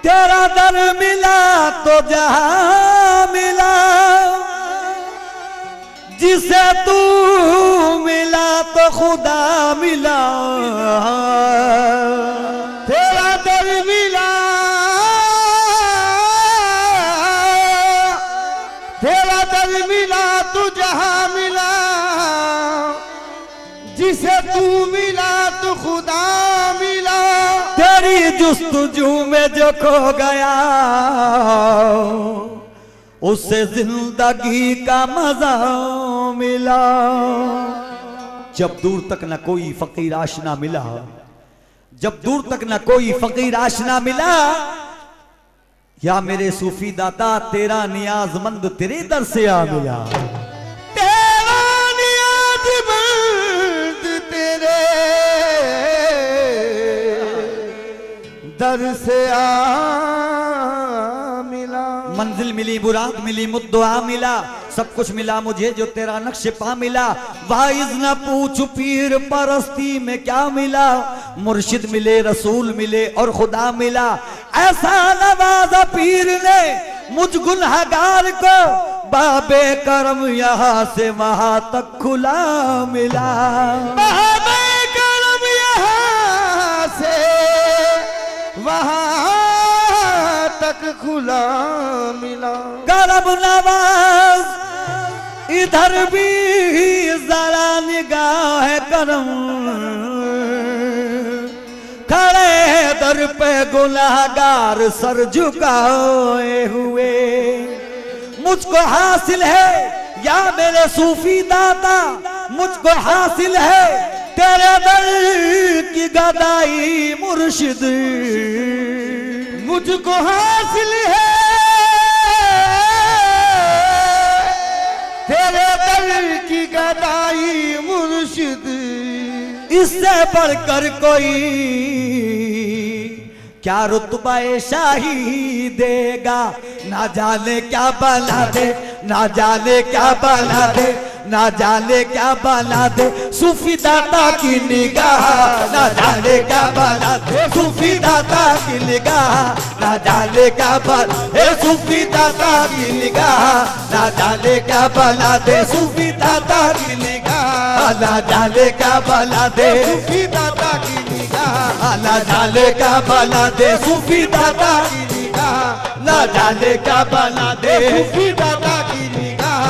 तेरा दर मिला तो जहां मिला, जिसे तू मिला तो खुदा मिला। तेरा दर मिला, तेरा दर मिला तो जहां मिला, जिसे तू मिला तो खुदा मिला। तेरी जुस्तजू में जो खो गया, उससे जिंदगी का मजा मिला। जब दूर तक न कोई फकीर आशना मिला, जब दूर तक न कोई फकीर आशना मिला, या मेरे सूफी दाता तेरा नियाजमंद तेरे दर से आ मिला। तेरा नियाजमंद तेरे दर से आ मिला। मंजिल मिली, मुराद मिली, मुद्दुआ मिला, सब कुछ मिला मुझे जो तेरा नक्श पा मिला। वाइज न पूछ पीर परस्ती में क्या मिला, मुर्शिद मिले, रसूल मिले और खुदा मिला। ऐसा नवाजा पीर ने मुझ गुनहगार को, बाबे करम यहाँ से वहां तक खुला मिला। बाबे करम यहाँ से वहां तक खुला मिला। करम नवाज इधर भी जरा निगाह करम, खड़े दर पे गुनाहगार सर झुकाए हुए। मुझको हासिल है या मेरे सूफी दाता, मुझको हासिल है तेरे दर की गदाई मुर्शिद। मुझको हासिल है तेरे दर की गदाई मुर्शिद। इससे बढ़कर कोई क्या रुतबा शाही देगा, ना जाने क्या बना दे, ना जाने क्या बना दे, ना जाने क्या बना दे सूफी दाता की निगाह। ना जाने क्या बना दे सूफी दाता की निगाह, ना जाने क्या बना सूफी दाता की निगाह। ना जाने क्या बना दे सूफी दाता की निगाह, ना जाने क्या बना दे सूफी दाता की निगाह। ना जाने क्या बना दे सूफी दाता की निगाह। ना जाने क्या बना दे सूफी दाता की निगाह।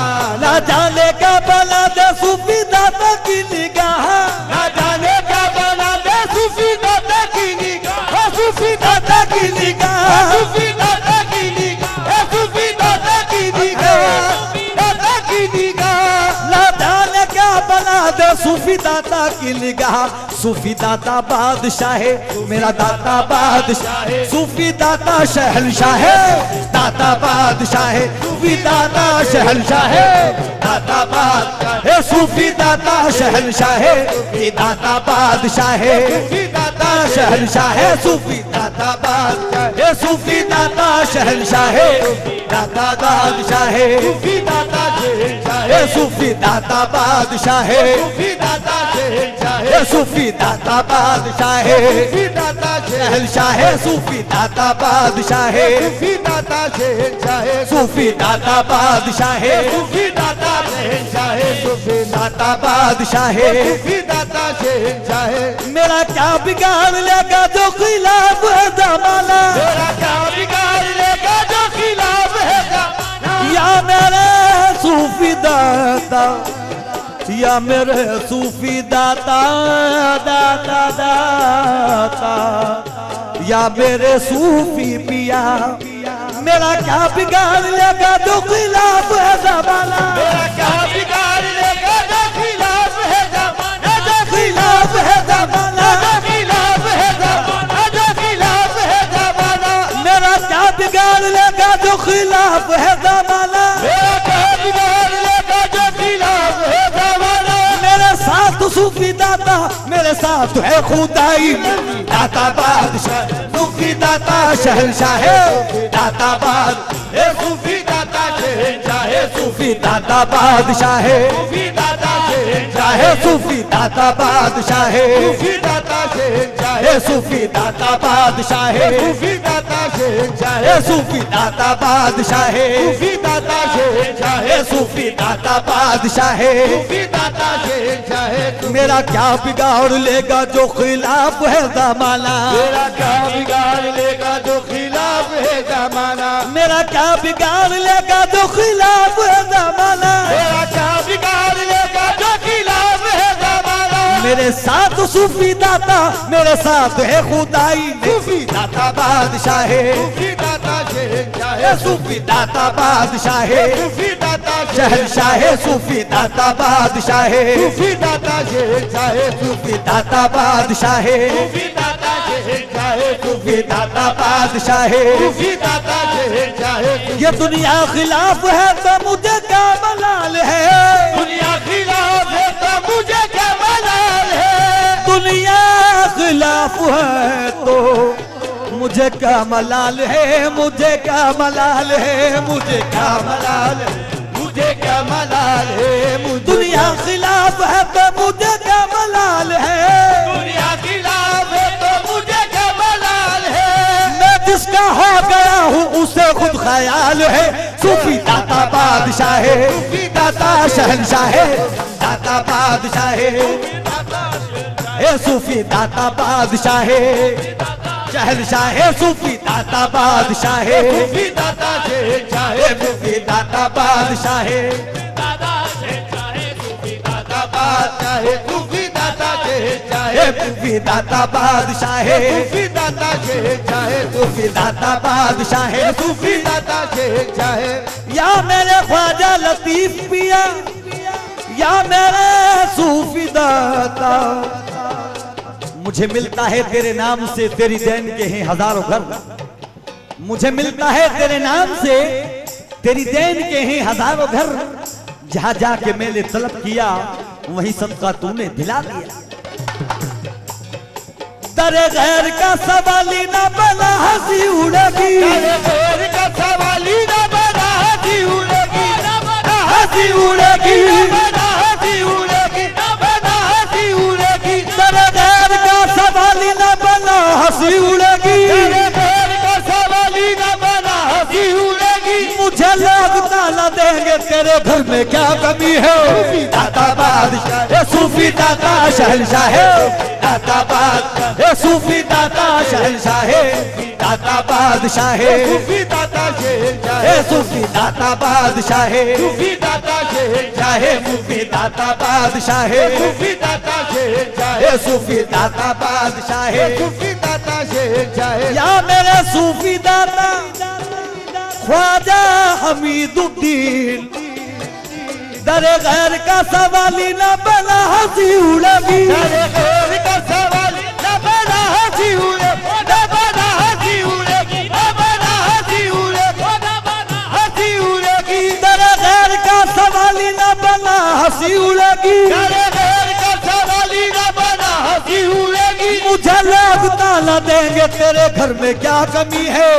ना जाने क्या बना दे सूफी दाता की निगाह। ना जाने क्या बना दे सूफी दाता की निगाह। सूफी दाता की निगाह, सूफी दाता की निगाह। सूफी दाता की निगाह। दाता की निगाह। ना जाने क्या बना दे सूफी दाता की निगाह। सूफी दाता बादशाह है, मेरा दाता बादशाह है। सूफी दाता शहंशाह है, दाता बादशाह है। सूफी दाता शहंशाह है, दाता बादशाह है। सूफी दाता शहंशाह है, ये दाता बादशाह है। सूफी दाता शहंशाह है, सूफी दाता बादशाह है। सूफी दाता शहंशाह है, दाता बादशाह है। सूफी दाता शहंशाह है, सूफी दाता बादशाह है। सूफी दाता शहंशाह है, सूफी दाता बादशाह है। सूफी दाता शहंशाह है, सूफी दाता बादशाह है। सूफी दाता शहंशाह सूफी दाता बादशाह है। सूफी दाता शहंशाह सूफी दाता बादशाह है। सूफी दाता शहंशाह। मेरा क्या बिगाड़ लेगा जो खिलाफ है जमाना, मेरा क्या बिगाड़ लेगा जो खिलाफ है जमाना। या मेरे सूफी दाता, या मेरे सूफी दाता दाता दाता, या मेरे सूफी पिया। मेरा क्या बिगाड़ लेगा जो खिलाफ है जमाना, मेरा क्या बिगाड़ लेगा जो खिलाफ है जमाना। जो खिलाफ है जमाना, जो खिलाफ है जमाना। जो खिलाफ है जमाना। मेरा क्या बिगाड़ लेगा जो खिलाफ है जमाना। मेरा क्या बिगाड़ लेगा जो खिलाफ है जमाना। मेरे साथ सूफी दाता, मेरे साथ है खुदाई। दाता बादशाह सूफी दाता शहंशाह दाताबाद, ए सूफी दाता शहंशाह, सूफी दाता बादशाह, सूफी दाता शहंशाह, चाहे सूफी दाता बादशाह, सूफी दाता शहंशाह, ए सूफी दाता बादशाह, सूफी दाता शहंशाह, ए सूफी दाता बादशाह, सूफी दाता शहंशाह, ए सूफी दाता बादशाह। सूफी दाता शहंशाह। मेरा क्या बिगाड़ लेगा जो खिलाफ है जमाना, मेरा क्या बिगाड़ लेगा जो खिलाफ है जमाना, मेरा क्या बिगाड़ लेगा जो खिलाफ है जमाना, मेरा क्या बिगाड़ लेगा जो खिलाफ है जमाना। मेरे साथ सूफी दाता, मेरे साथ है खुदाई, सूफी दाता बादशाह, सूफी दाता शहंशाह, ए सूफी दाता बादशाह, सूफी दाता शहंशाह सूफी दाता बादशाह, सूफी दाता शहंशाह, सूफी दाता बादशाह, सूफी दाता शहंशाह, सूफी दाता बादशाह। सूफी दाता शहंशाह। ये दुनिया खिलाफ है तो मुझे क्या मलाल है, दुनिया खिलाफ है तो मुझे क्या मलाल है, दुनिया खिलाफ है तो मुझे क्या मलाल है, मुझे क्या मलाल है, मुझे क्या मलाल है, मुझे क्या मलाल है, मुझे दुनिया खिलाफ है तो मुझे क्या मलाल है, दुनिया खिलाफ है तो मुझे क्या मलाल है। मैं जिसका हो गया हूँ उसे खुद ख्याल है, सूफी दाता बादशाह, सूफी दाता शहंशाह, दाता बादशाह, ए सूफी दाता बादशाह, शहंशाह सूफी दाता बादशाह, सूफी दाता शहंशाह, सूफी दाता बादशाह, दाता बादशाह, सूफी दाता शहंशाह, सूफी दाता बादशाह, सूफी दाता शहंशाह, सूफी दाता बादशाह, सूफी दाता शहंशाह। या मेरे ख्वाजा लतीफ पिया, या मेरे सूफी दाता, मुझे मिलता है तेरे नाम से तेरी देन के हैं हजारों घर, मुझे मिलता है तेरे नाम से तेरी देन के हैं हजारों घर, जहां जाके मैंने तलब किया वहीं सदका तूने दिला दिया। तेरे गैर का सवाली ना बना हंसी उड़ेगी, तेरे गैर का सवाली ना बना हंसी उड़ेगी, हंसी उड़ेगी, बना हंसी उड़ेगी, बना हंसी उड़ेगी, तेरे गैर का सवाली ना बना हंसी उड़ेगी, तेरे गैर का सवाली ना बना हंसी उड़ेगी। मुझे लोग ताला देंगे तेरे घर में क्या कमी है, दाता बादशाह, ए सूफी दाता शहंशाह, दाता बादशाह, ए सूफी दाता शहंशाह, दाता बादशाह, सूफी दाता शहंशाह, ए सूफी दाता बादशाह, सूफी दाता शहंशाह, चाहे सूफी दाता बादशाह, सूफी दाता शहंशाह, ए सूफी दाता बादशाह, सूफी दाता शहंशाह। या मेरे सूफी दाता ख्वाजा हमीदुद्दीन, दरे गैर का सवाली न बना हंसी उड़ेगी, तेरे गैर का सवाली ना बना हंसी उड़ेगी, ना बना हंसी उड़ेगी, ना बना हंसी उड़ेगी, ना बना हंसी उड़ेगी, दरे गैर का सवाली न बना हंसी उड़ेगी, तेरे गैर का सवाली ना बना हंसी उड़ेगी। मुझे लोग ताला देंगे तेरे घर में क्या कमी है,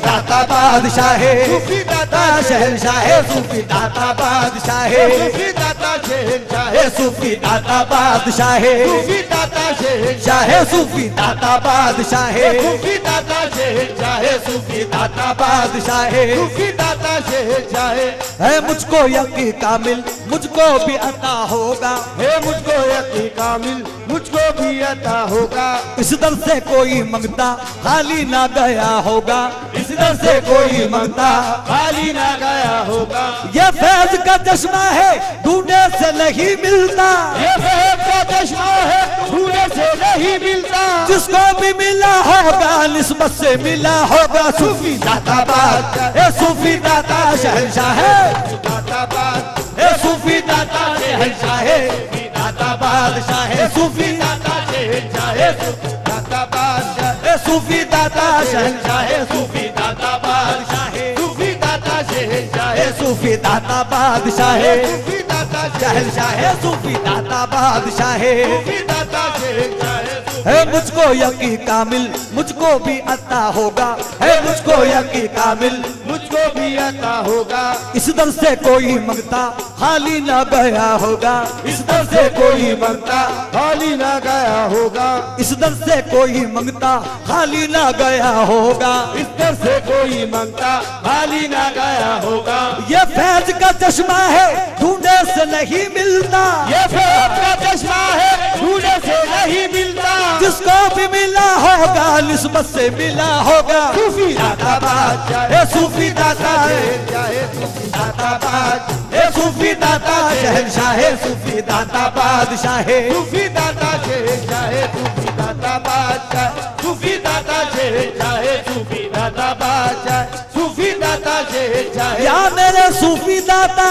दाता बादशाह, सूफी दाता शहंशाह, सूफी दाता बादशाह, सूफी दाता शहंशाह, ए सूफी दाता बादशाह, सूफी दाता शहंशाह, चाहे सूफी दाता बादशाह, सूफी दाता शहंशाह, सूफी दाता बादशाह, सूफी दाता शहंशाह। है मुझको यकीन कामिल मुझको भी अता होगा, हे मुझको यकीन कामिल मुझको भी अता होगा, इस दर से कोई मंगता खाली ना गया होगा, इस दर से कोई मंगता खाली ना गया होगा। ये फैज का चश्मा है ढूंढने से नहीं मिलता, ये फैज का चश्मा है ढूंढने से नहीं मिलता, जिसको भी मिला होगा निस्बत से मिला होगा, सूफी दाता बादशाह, ए सूफी दाता शहंशाह, दाता बाद ए सूफी दाता शहंशाह, दाता बादशाह, सूफी दाता शहंशाह, दाता बादशाह, ए सूफी दाता शहंशाह, सूफी दाता बादशाह, सूफी दाता शहंशाह, ए सूफी दाता बादशाह, सूफी दाता शहंशाह, सूफी दाता बादशाह, सूफी दाता शहंशाह, है मुझको यकीन कामिल मुझको भी अता होगा, है मुझको यकीन कामिल मुझको भी अता होगा। इस दर से कोई मंगता खाली ना गया होगा, इस दर से कोई मंगता खाली ना गया होगा, इस दर से कोई मंगता खाली ना गया होगा, इस दर से कोई मंगता खाली ना गया होगा। ये फैज का चश्मा है ढूंढे से नहीं मिलता, ये फैज का चश्मा है ढूंढे से नहीं मिलता, जिसको भी मिला होगा निस्बत से मिला होगा। सूफी दाता बादशाह, ए सूफी दाता चाहे सूफी दाता बादशाह, ए सूफी दाता शहंशाह, सूफी दाता बादशाह, सूफी दाता चाहे सूफी दाता बादशाह, सूफी दाता चाहे सूफी दाता बादशाह, सूफी दाता चाहे। या मेरे सूफी दाता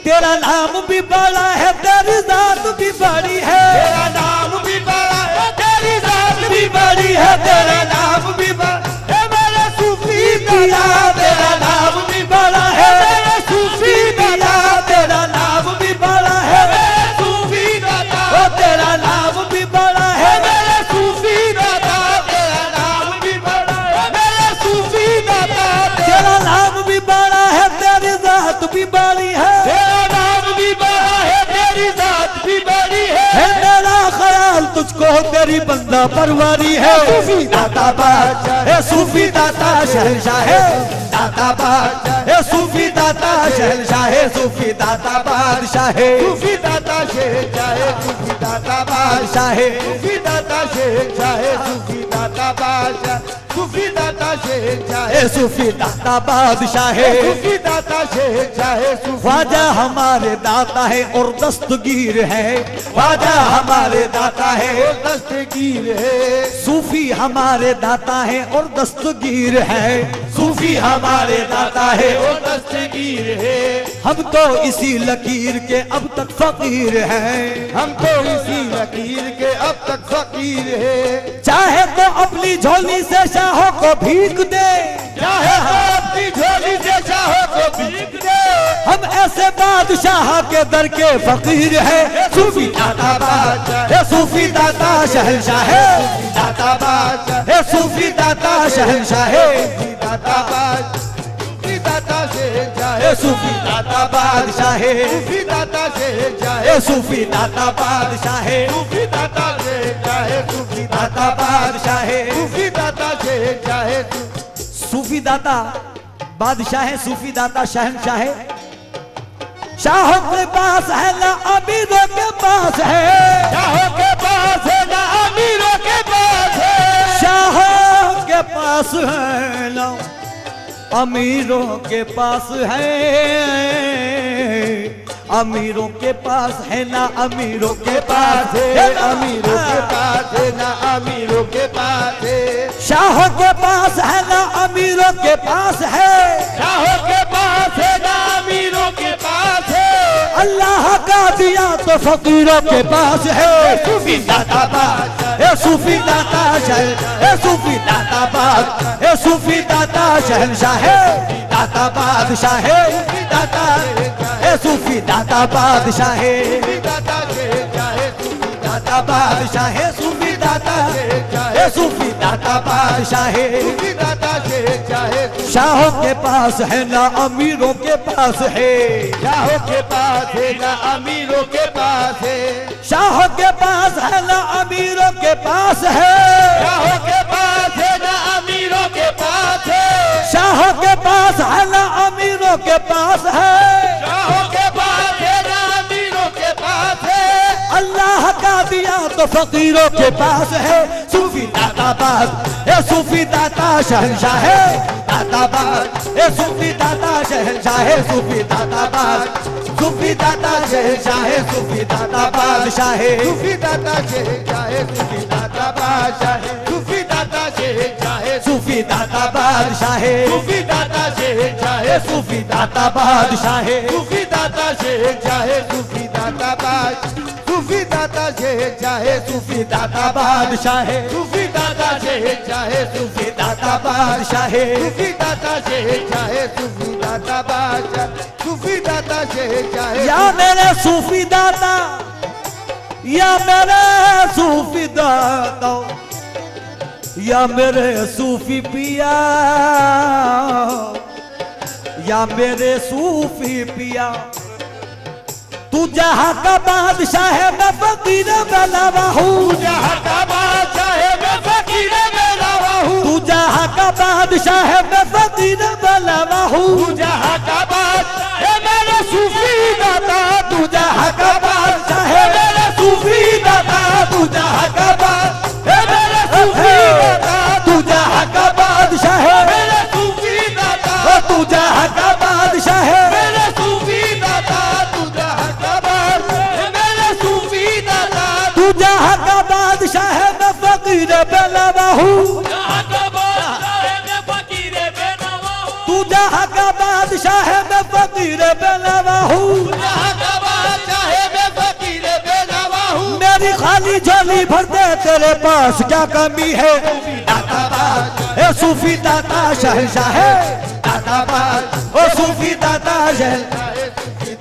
तेरा नाम भी बड़ा है तेरी जात भी बड़ी है, तेरा नाम भी बड़ा है तेरी जात भी बड़ी है, तेरा नाम भी बड़ा है मेरे सूफी दिया तेरा नाम भी बड़ा है, मेरे सूफी दिया तेरा नाम भी बड़ा है, मेरे सूफी दाता, ओ तेरा नाम भी बड़ा है, मेरे सूफी दाता, तेरा नाम भी बड़ा है मेरे सूफी दाता, तेरा नाम भी बड़ा है तेरी जात भी बड़ी है, तेरा नाम भी बड़ा है तेरी जात भी बड़ी है मेरा ख्याल तुझको तेरी बंदा परवारी है। सूफी दाता बादशाह, ए सूफी दाता शहंशाह, दाता बादशाह, ए सूफी दाता शहंशाह, सूफी दाता बादशाह, सूफी दाता चाहे सूफी दाता बादशाह, सूफी दाता चाहे सूफी दाता बादशाह, सूफी दाता चाहे ए सूफी दाता बादशाह, सूफी दाता चाहे सूफी ख्वाजा हमारे दाता है और दस्तगीर है, ख्वाजा हमारे दाता है और दस्तगीर है, सूफी हमारे दाता है और दस्तगीर है, सूफी हमारे दाता है और दस्तगीर है। हम तो इसी लकीर के अब तक फकीर हैं, हम तो इसी लकीर के अब तक फकीर है, चाहे तो अपनी झोली से शाहों को भीख दे, चाहे तो अपनी झोली से चाहो को भीख दे, हम ऐसे बादशाह के दर के फकीर हैं। सूफी दाता बादशाह, ए सूफी दाता शहंशाह, दाता बादशाह, ए सूफी दाता शहंशाह, सूफी दाता बादशाह, सूफी दाता चाहे ए सूफी दाता बादशाह, सूफी दाता चाहे ए सूफी दाता बादशाह, सूफी दाता चाहे सूफी दाता बादशाह, सूफी दाता चाहे सूफी दाता बादशाह है, सूफी दाता शहंशाह है। शाहों के पास है ना अमीरों के पास है, शाहों के पास है ना अमीरों के पास है, शाहों के पास है ना अमीरों के पास है, अमीरों के पास है ना अमीरों के पास है, अमीरों के पास है ना अमीरों के पास है, शाहों के पास है ना अमीरों के पास है, शाहों के पास है ना अमीरों के पास है, अल्लाह का दिया तो फकीरों के पास है। सूफी दाता बादशाह, ए सूफी दाता शहर, ए सूफी दाता बाद, ए सूफी दाता शहंशाह, दाता बादशाह, दाता ए सूफी दाता बादशाह, सूफी दाता चाहे सूफी दाता बादशाह, सूफी दाता ए सूफी दाता बादशाह, सूफी दाता चाहे शाहों के पास है ना अमीरों के पास है, शाहों के पास है ना अमीरों के पास है, शाहों के पास है ना अमीरों के पास है, शाहों के पास है ना अमीरों के पास है, शाहों के पास है ना अमीरों के पास है, शाहों के पास है ना अमीरों के पास है, अल्लाह का दिया तो फकीरों के पास है। सूफी दाता बाद, ए सूफी दाता शहंशाह, दाता बाद, ए सूफी दाता शहंशाह, सूफी दाता बाद, सूफी दाता शहंशाह, सूफी दाता बादशाह, सूफी दाता चाहे सूफी दाता बादशाह, सूफी दाता चाहे सूफी दाता बादशाह, सूफी दाता चाहे सूफी दाता बादशाह, सूफी दाता चाहे सूफी दाता बादशाह, सूफी दाता चाहे सूफी दाता बादशाह, सूफी दाता चाहे सूफी दाता बादशाह, सूफी दाता चाहे सूफी दाता बादशाह, सूफी दाता चाहे या मेरे सूफी दाता या मेरे सूफी दाता, या मेरे सूफी पिया, या मेरे सूफी पिया, तू जहां का बादशाह है मैं फकीर में लावा हूँ, जहां का बादशाह है मैं फकीर में लावा हूँ, तू जहां का बादशाह है मैं फकीर में लावा हूँ, जहां का बादशाह है मेरे सूफी दाता, तू जहां का बादशाह है मेरे सूफी दाता, तू जहां का बादशाह है मेरे सूफी दाता, तू जहां का बादशाह है मेरे सूफी दाता, तू जहां का बादशाह है मेरे सूफी दाता, तू जहां का बादशाह है मेरे सूफी दाता, तू जहां का बादशाह है मैं फकीर में लावा हूँ, जहां का बादशाह है मैं फकीर में लावा हूँ, तू जहां का बादशाह है मैं फकीर में लावा हूँ, जहां का बादशाह है मैं फकीर में लावा हूँ, मेरी खाली झोली भर दे तेरे पास क्या कमी है, ए सूफी दाता शहंशाह है, ओ सूफी दाता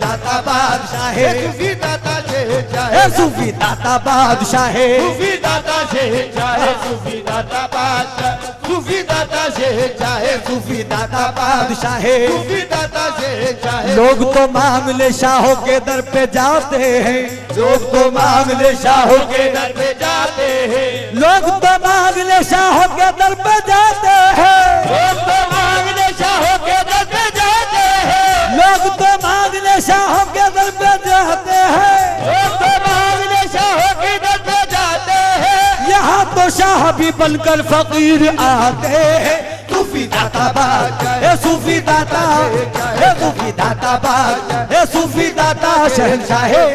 दाता बादशाह है, सूफी दाता से ए सूफी दाता बादशाह है, सूफी दाता से चाहे सूफी दाता बादशाह, सूफी दाता से चाहे सूफी दाता बादशाह है, सूफी दाता से चाहे लोग तो मामले शाहों के दर पे जाते हैं, लोग तो मामले शाहों के दर पे जाते हैं, लोग तो मामले शाहों के दर पे जाते हैं, लोग तो मांगने चाहो के दर पे जाते हैं, लोग तो मांगने शाहों के दर पे जाते हैं, लोग तो मांगने चाहो के दर पे जाते हैं, यहाँ तो शाह भी बनकर फकीर आते हैं, सूफी दाता बादशाह, ए सूफी दाता, ए सूफी दाता बादशाह, ए सूफी दाता शहंशाह है,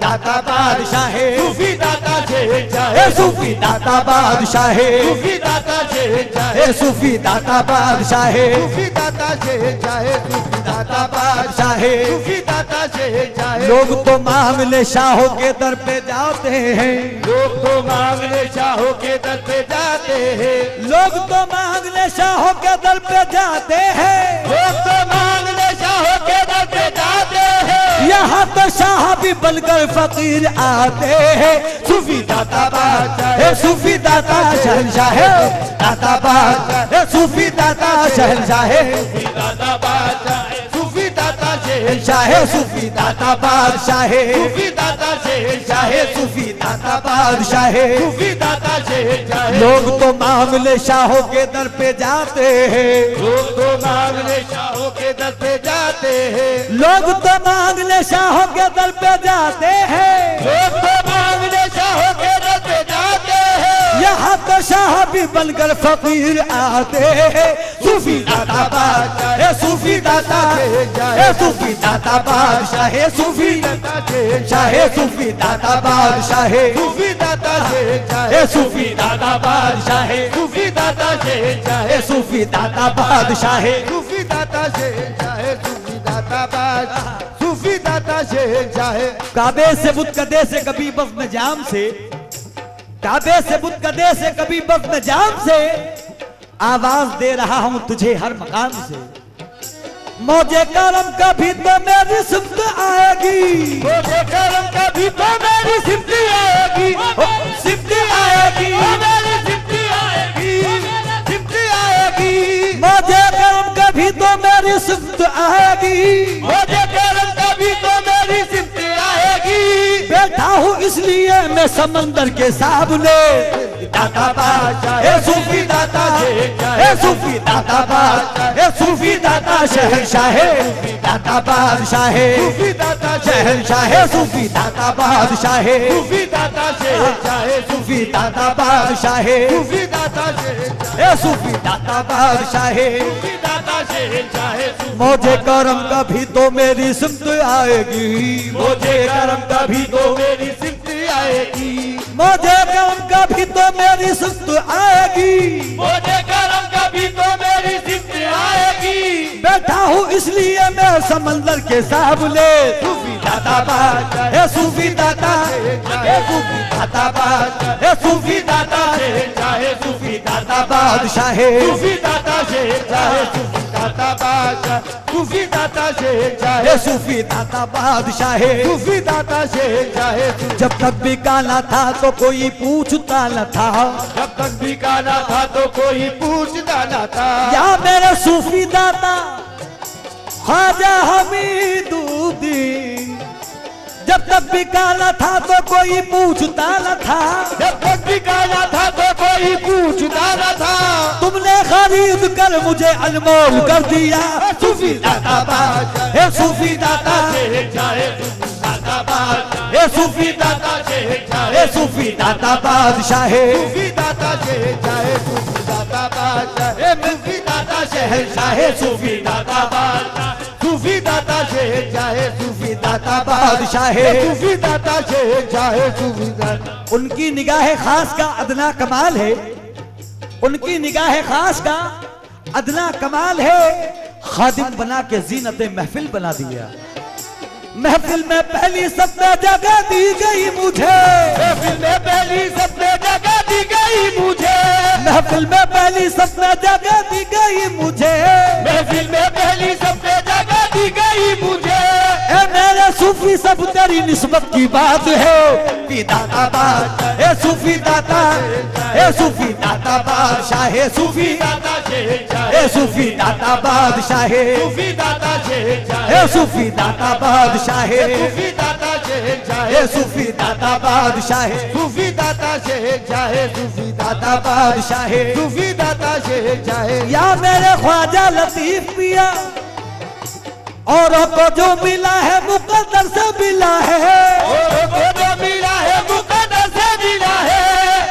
दाता बादशाह है, सूफी दाता से चाहे ए सूफी दाता बादशाह है, सूफी दाता से चाहे ए सूफी दाता बादशाह है, सूफी दाता से चाहे सूफी दाता बादशाह है, सूफी दाता से चाहे लोग तो मामले शाहों के दर पे जाते हैं, लोग तो मांगने चाहो के दर पे जाते हैं, लोग तो मांगने शाहों के दर पे जाते हैं, लोग तो मांगने चाहो के दर पे जाते हैं, यहाँ तो शाह भी बनकर फकीर आते हैं, सूफी दाता बादशाह है, सूफी दाता शहंशाह है, दाता बादशाह है, सूफी दाता शहंशाह है, सूफी दाता बादशाह सूफी दाता से शहंशाह है, सूफी दाता बादशाह है, सूफी दाता से चाहे सूफी दाता बादशाह है, सूफी दाता से चाहे लोग तो मामले शाहों के दर पे जाते हैं, लोग तो मांगने चाहो के दर पे जाते हैं, लोग तो मांगने शाहों के दर पे जाते हैं, लोग तो मांगने चाहो के दर पे जाते हैं, यहाँ तो शाह भी बनकर फकीर आते हैं, सूफी दाता बादशाह है, सूफी दाता है, सूफी दाता बादशाह है, सूफी चाहे सूफी दाता बादशाह है, सूफी दाता से चाहे ए सूफी दाता बादशाह है, सूफी दाता से चाहे ए सूफी दाता बादशाह है, सूफी दाता से चाहे सूफी दाता बादशाह सूफी दाता से चाहे काबे से बुत कदे से कभी बफ्न जाम से, काबे से बुत कदे से कभी बफ्न जाम से, आवाज दे रहा हूं तुझे हर मकाम से, मौजे करम कभी तो मेरी सिफ्त आएगी, मौजे करम कभी तो मेरी सिफ्त आएगी, सिफ्त आएगी, मेरी सिफ्त आएगी, सिफ्त आएगी, मौजे करम कभी तो मेरी सिफ्त आएगी, मौजे करम कभी तो मेरी सिफ्त आएगी, बैठा हूँ इसलिए मैं समंदर के सामने, दाता बादशाह है, सूफी दाता है, सूफी दाता बादशाह है, सूफी दाता शहंशाह है, दाता बादशाह है, सूफी दाता शहंशाह है, सूफी दाता बादशाह है, सूफी दाता से चाहे सूफी दाता बादशाह है, सूफी दाता से ए सूफी दाता बादशाह है, सूफी दाता से चाहे मौजे करम कभी तो मेरी सिफ्त आएगी, मौजे करम कभी तो मेरी सिफ्त आएगी, मौजे करम कभी तो मेरी सिफ्त आएगी, मौजे करम कभी तो मेरी सिफ्त आएगी, बैठा हूँ इसलिए मैं समंदर के सामने, सूफी दाता बादशाह है, सूफी दाता है, सूफी दाता बादशाह है, सूफी दाता चाहे सूफी दाता बादशाह है, सूफी दाता से चाहे सूफी दाता बादशाह, सूफी दाता शेख चाहे, ये सूफी दाता बादशाह है। सूफी दाता शेख चाहे, जब तक भी काला था तो कोई पूछता न था, जब तक भी काला था तो कोई पूछता न था। या मेरे सूफी दाता ख्वाजा हमीदुद्दीन, जब तक भी काला था तो कोई पूछता न था, जब तक भी काला था तो कोई पूछता न था। तुमने खरीद कर मुझे अनमोल कर दिया। सूफी दाता बादशाह, हे सूफी दाता, शेख चाहे, सूफी दाता बादशाह, हे सूफी दाता, दाता शेख चाहे, हे सूफी दाता बादशाह है। सूफी दाता शेख चाहे, सूफी दाता बादशाह, सूफी दाता शेख चाहे, सूफी दाता बादशाह, सूफी दाता शेख चाहे, सूफी दाता बादशाह है। सूफी दाता शेख चाहे, सूफी दाता। उनकी निगाह खास का अदना कमाल है, उनकी निगाह खास का अदना कमाल है। खादिम बना के जीनत महफिल बना दिया। महफिल में पहली सबसे जगह दी गई मुझे, महफिल में पहली सबसे जगह दी गई मुझे, महफिल में पहली सबसे जगह दी गई मुझे, महफिल में पहली सबसे जगह दी गई मुझे। ए मेरे सूफी सब तेरी निस्बत की बात है। सूफी दाता बादशाह, ए सूफी दाता, ए सूफी दाता बादशाह है। सूफी दाता शेख चाहे, ए सूफी दाता बादशाह है। सूफी दाता शेख चाहे, ए सूफी दाता बादशाह है। सूफी दाता शेख चाहे, ए सूफी दाता बादशाह है। सूफी दाता शेख चाहे, सूफी दाता बादशाह है। सूफी दाता शेख चाहे। या मेरे ख्वाजा लतीफ पिया, औरों को जो मिला है मुकद्दर से मिला है, औरों को जो मिला है मुकद्दर से मिला है,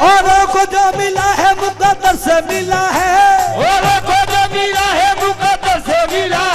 औरों को जो मिला है मुकद्दर से मिला है, औरों को जो मिला है मुकद्दर से मिला है।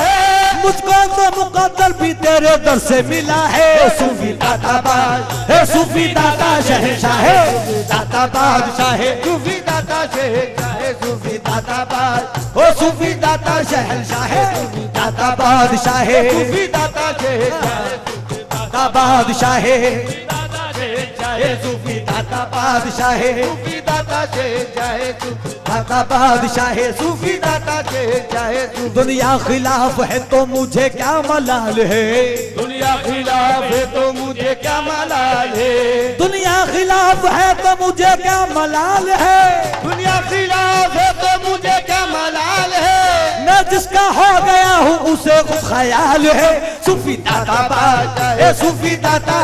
मुझको तो मुकद्दर भी तेरे दर से मिला है। सूफी दाता बादशाह है, सूफी दाता शहंशाह है, दाता बादशाह है। सूफी दाता शेख चाहे, सूफी दाता बादशाह, ओ सूफी दाता शहंशाह है, दाता बादशाह है, सूफी दाता शेख चाहे, दाता बादशाह है, दाता शेख चाहे, ए सूफी दाता बादशाह है, सूफी दाता शेख चाहे, सूफी दाता बादशाह है। सूफी दाता शेख चाहे, सूफी। दुनिया खिलाफ है तो मुझे क्या मलाल है, दुनिया खिलाफ है तो मुझे क्या मलाल है, दुनिया खिलाफ है तो मुझे क्या मलाल है। दुनिया खिलाफ है तो मुझे क्या मलाल है। मैं जिसका हो गया हूँ उसे खुद ख्याल है। सूफी दाता बादशाह है, सूफी दाता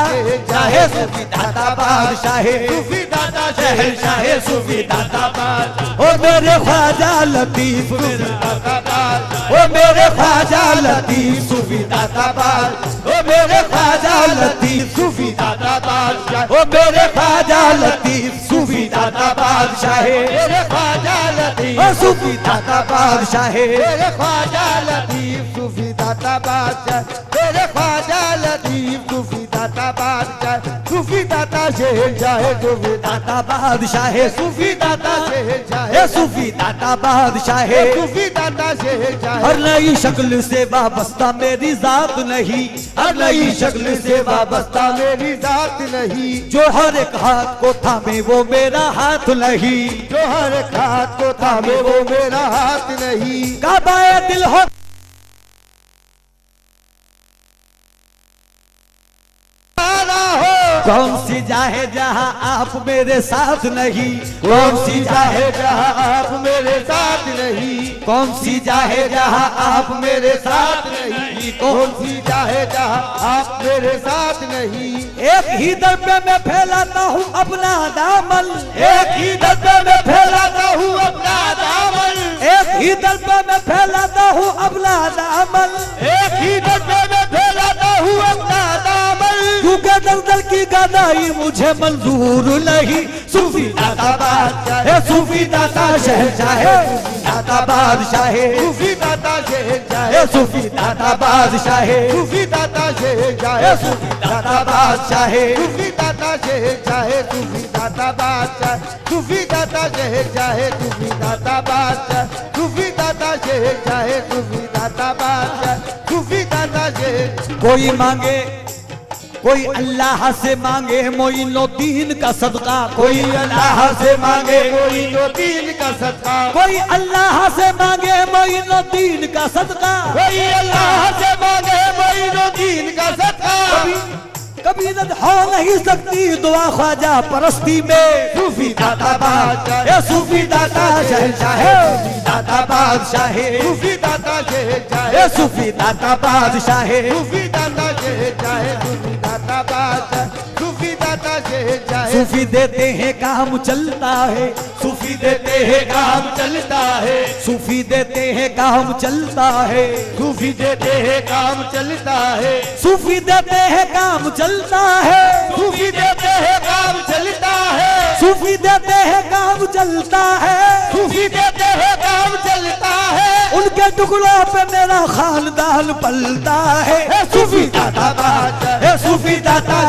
चाहे, सूफी दाता बादशाह है, सूफी दाता शहंशाह है, सूफी दाता बादशाह, ओ मेरे ख्वाजा लतीफ, दाता बादशाह, ओ मेरे ख्वाजा लतीफ, सूफी दाता बादशाह, ओ मेरे ख्वाजा लतीफ, सूफी दाता बादशाह, ओ मेरे ख्वाजा लतीफ, सूफी दाता बादशाह है, मेरे ख्वाजा लतीफ, ओ सूफी दाता बादशाह है। मेरे ख्वाजा लतीफ, सूफी दाता बादशाह, मेरे ख्वाजा लतीफ, सूफी दाता बादशाह, सूफी दाता शेख चाहे, सूफी दाता बादशाह है, सूफी दाता शेख चाहे, ए सूफी दाता बादशाह है। सूफी दाता शेख चाहे। हर नई शक्ल से वाबस्ता मेरी जात नहीं, हर नई शक्ल से वाबस्ता मेरी जात नहीं, जो हर एक हाथ को थामे वो मेरा हाथ नहीं, जो हर एक हाथ को थामे वो मेरा हाथ नहीं। काबाए दिल हो कौन सी जाहे जहाँ आप मेरे साथ नहीं, कौन सी चाहे जहाँ आप मेरे साथ नहीं, कौन सी जाहे जहाँ आप मेरे साथ नहीं, कौन सी चाहे जहाँ आप मेरे साथ नहीं। एक ही दर पे मैं फैलाता हूँ अपना दामन, एक ही दर पे मैं फैलाता हूँ अपना दामन, एक ही दर पे मैं फैलाता हूँ अपना दामन, एक ही दर पे मैं फैलाता हूँ अपना दामन। क्योंकि दलदल की गदाई मुझे मंजूर नहीं। सूफी दाता बादशाह है, सूफी दाता शहंशाह है, दाता बादशाह है, सूफी दाता शेख चाहे, है सूफी दाता बादशाह है, सूफी दाता शेख चाहे, है सूफी दाता बादशाह है, सूफी दाता शेख चाहे, सूफी दाता बादशाह, सूफी दाता शेख चाहे, सूफी दाता बादशाह, सूफी दाता शेख चाहे, सूफी दाता बादशाह, सूफी दाता शेख। कोई मांगे कोई अल्लाह से मांगे मोइनुद्दीन का सदका, कोई अल्लाह से मांगे कोई जो दीन का सदका, कोई अल्लाह से मांगे मोइन मोइनुद्दीन का सदका, कोई अल्लाह से मांगे मोइनुद्दीन का सदका। कभी न हो नहीं सकती दुआ ख्वाजा परस्ती में। सूफी दाता बादशाह, ए सूफी दाता शहंशाह, सूफी दाता बादशाह, सूफी दाता शहंशाह, ए सूफी दाता बादशाह, सूफी दाता शहंशाह, सूफी दाता बादशाह, सूफी दाता शहंशाह। सूफी देते हैं काम चलता है, सूफी देते हैं काम चलता है, सूफी देते हैं काम चलता है, सूफी देते हैं काम चलता है, सूफी देते हैं काम चलता है, सूफी देते हैं काम चलता है, सूफी देते हैं काम चलता है, सूफी देते हैं काम चलता है। उनके टुकड़ों पे मेरा खानदान पलता है। ए सूफी दाता बादशाह, ए सूफी दाता,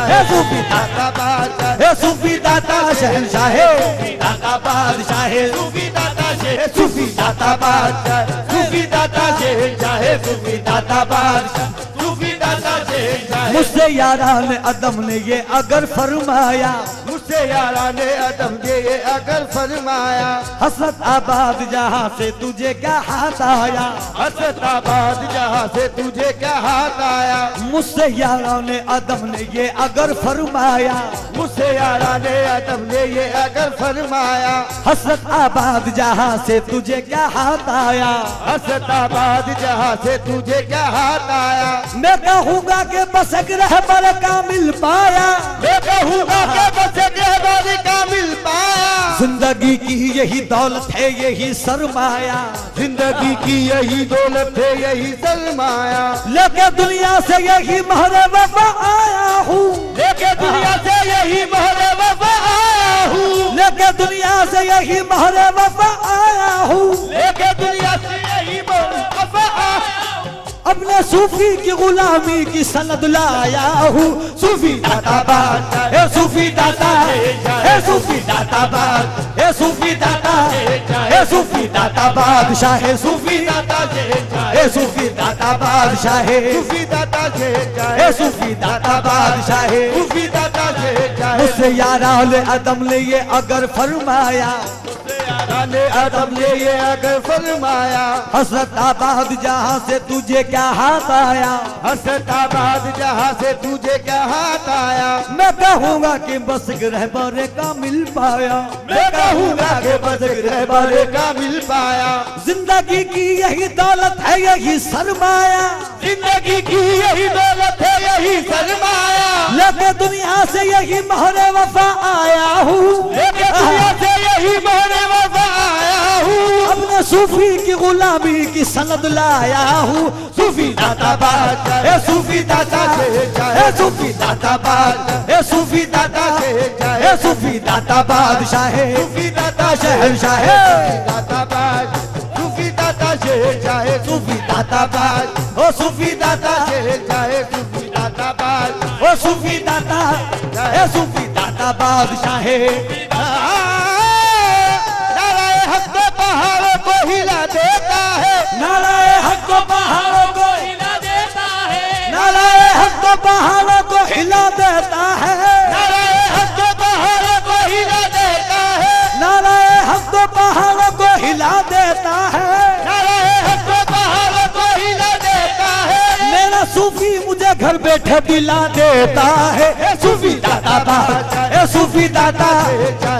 ए सूफी दाता बादशाह, ए सूफी दाता शहंशाह, सूफी दाता बादशाह, सूफी दाता शहंशाह, सूफी दाता बादशाह, सूफी दाता शहंशाह, सूफी दाता बादशाह, सूफी दाता शहंशाह। मुझसे यारान अदम ने ये अगर फरमाया, मुझसे याराने अदम ने ये अगर फरमाया, हसरत आबाद जहाँ से तुझे क्या हाथ आया, हसरताबाद जहाँ से तुझे क्या हाथ आया। मुझसे यारान अदम ने ये अगर फरमाया, मुझसे याराने अदम ने ये अगर फरमाया, हसरत आबाद जहाँ से तुझे क्या हाथ आया। हसरताबाद जहाँ से तुझे क्या हाथ आया। मैं कहूँगा कि बस एक रहबर का मिल पाया, मैं कहूँगा कि बस एक रहबर का मिल पाया। जिंदगी की यही दौलत है यही सरमाया, जिंदगी की यही दौलत है यही सरमाया। लेके दुनिया से यही महरे वफा आया हूँ, लेके दुनिया से यही महरे वफा आया हूँ, लेके दुनिया से यही महरे वफा आया हूँ, लेके दुनिया से यही महरे वफा आया हूँ। अपने सूफी की गुलामी की सनद लाया हूँ। सूफी दाता बादशाह, ए सूफी दाता, ए सूफी दाता बाद, ए सूफी दाता, ए सूफी दाता बादशाह, सूफी दाता, ए सूफी दाता बादशाह, सूफी दाता शहंशाह, ए सूफी दाता बादशाह। सूफी दाता शहंशाह। मुझसे यारान अदम ने ये अगर फरमाया, याराने अदम ने ये अगर फरमाया, हसरत आबाद जहाँ से तुझे क्या हाथ आया। हसरताबाद जहाँ से तुझे क्या हाथ आया। मैं कहूँगा कि बस रहबर का मिल पाया, मैं कहूँगा कि बस रहबर का मिल पाया। जिंदगी की यही दौलत है यही सरमाया, जिंदगी की यही दौलत है यही सरमाया। लेके दुनिया से यही महरे वफा आया हूँ, लेके दुनिया से यही महरे वफा आया हूँ। अपने सूफी की गुलामी की सनद लाया हूँ। सूफी दाता बादशाह, ए सूफी दाता, ए सूफी दाता बादशाह, ए सूफी दाता, ए सूफी दाता बादशाह, सूफी दाता शहंशाह, दाता बाज, सूफी दाता शहंशाह, सूफी दाता बाद, ओ सूफी दाता, शहंशाह, सूफी दाता बाज, ओ सूफी दाता, ए सूफी दाता बादशाह। नाराए हक तो पहाड़ों को हिला देता है, नाराए हक को पहाड़ों को हिला देता है, नाराए हक को पहाड़ों को हिला देता है, नाराए हक तो पहाड़ों को हिला देता है, नाराए हक को पहाड़ों को हिला देता है। नाराए हक तो पहाड़ों को हिला देता है। मेरा सूफी मुझे घर बैठे दिला देता है। ए सूफी दाता बाद, ए सूफी दाता,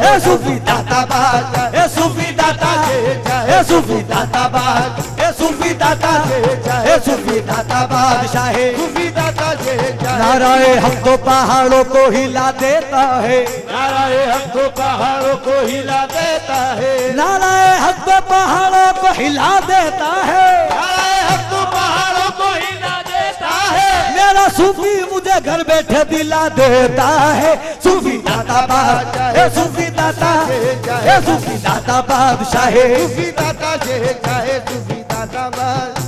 ए सूफी दाता बाद, ए सूफी दाता, ए सूफी दाता बाद, ए सूफी दाता, ए सूफी दाता बादशाह। सूफी दाता शहंशाह, नाराए हक तो पहाड़ों को हिला देता है, नाराए हक तो पहाड़ों को हिला देता है, नाराए हक तो पहाड़ों को हिला देता है। नाराए हक तो पहाड़ों को हिला देता है। मेरा सूफी मुझे घर बैठे दिला देता है। सूफी दाता बादशाह, ए सूफी दाता, ए सूफी दाता बादशाह, सूफी दाता शहंशाह, सूफी दाता बाज।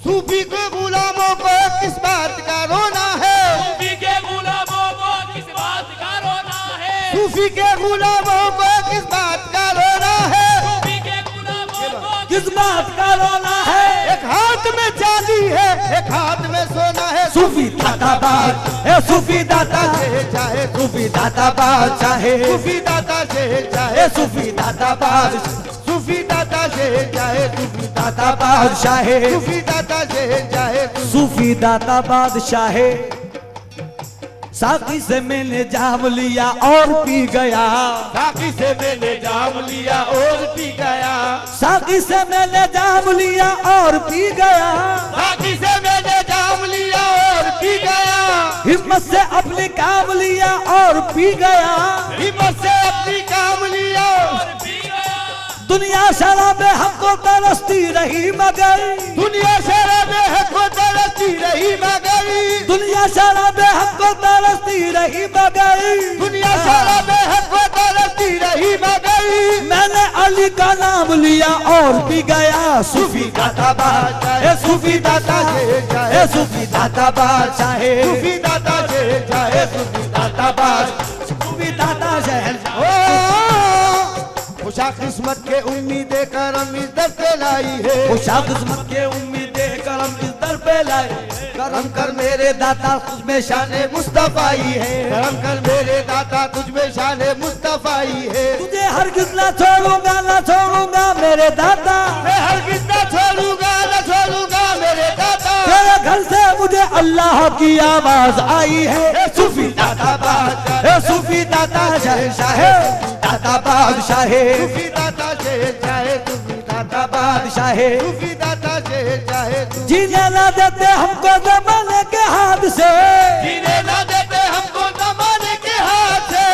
सूफी के गुलामों को किस बात का रोना है, सूफी के गुलामों को किस बात का रोना है, सूफी के गुलामों को किस बात का रोना है। सूफी के गुलामों को किस बात का रोना है। एक हाथ हाथ में चांदी है, एक हाथ में सोना है। सूफी दाता बादशाह, सूफी दाता चाहे सूफी दाता बादशाह, सूफी दाता से चाहे सूफी दाता बादशाह, सूफी दाता से चाहे सूफी दाता बादशाह, सूफी दाता से चाहे सूफी दाता बादशाह। साथी से मैंने जाम लिया और पी गया, साथी से मैंने जाम लिया और पी गया, साथी से मैंने जाम लिया और पी गया, साथी से मैंने जाम लिया और पी गया, हिम्मत से अपनी काम लिया और पी गया, हिम्मत से अपनी काम लिया और पी गया। दुनिया शराबे हमको तरसती रही मगर, दुनिया शराबे हमको तरसती रही मगर, दुनिया शराबे हमको तरसती रही मगर, दुनिया शराबे हमको तरसती रही मगर, मैंने अली का नाम लिया और पी गया। सूफी दाता बादशाह, सूफी दाता है, सूफी दाता बादशाह, सूफी दाता से चाहे सूफी दाता बादशाह, सूफी दाता शहर। खुशा किस्मत के उम्मीदें करम इस दर पे लाई है, खुशा किस्मत के उम्मीदें करम इस दर पे लाए, करम कर मेरे दाता तुझमें शान मुस्तफाई है, करम कर मेरे दाता तुझमें शान मुस्तफाई है। तुझे हरगिज़ ना छोड़ूंगा, ना छोड़ूंगा मेरे दाता, मैं हरगिज़ ना छोड़ूंगा, ना छोड़ूंगा मेरे दाता। तेरे घर से मुझे अल्लाह की आवाज आई है। सूफी दाता बादशाह, सूफी दाता शहंशाह, दाता बादशाह, सूफी दाता से चाहे सूफी दाता बादशाह, सूफी दाता से चाहे जीने ना देते हमको जमाने के हाथ से, जीने ना देते हमको जमाने के हाथ से।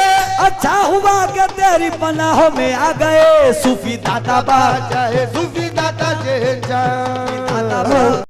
अच्छा हुआ कि तेरी पनाहों में आ गए। सूफी दाता बादशाह, चाहे सूफी दाता से चाहे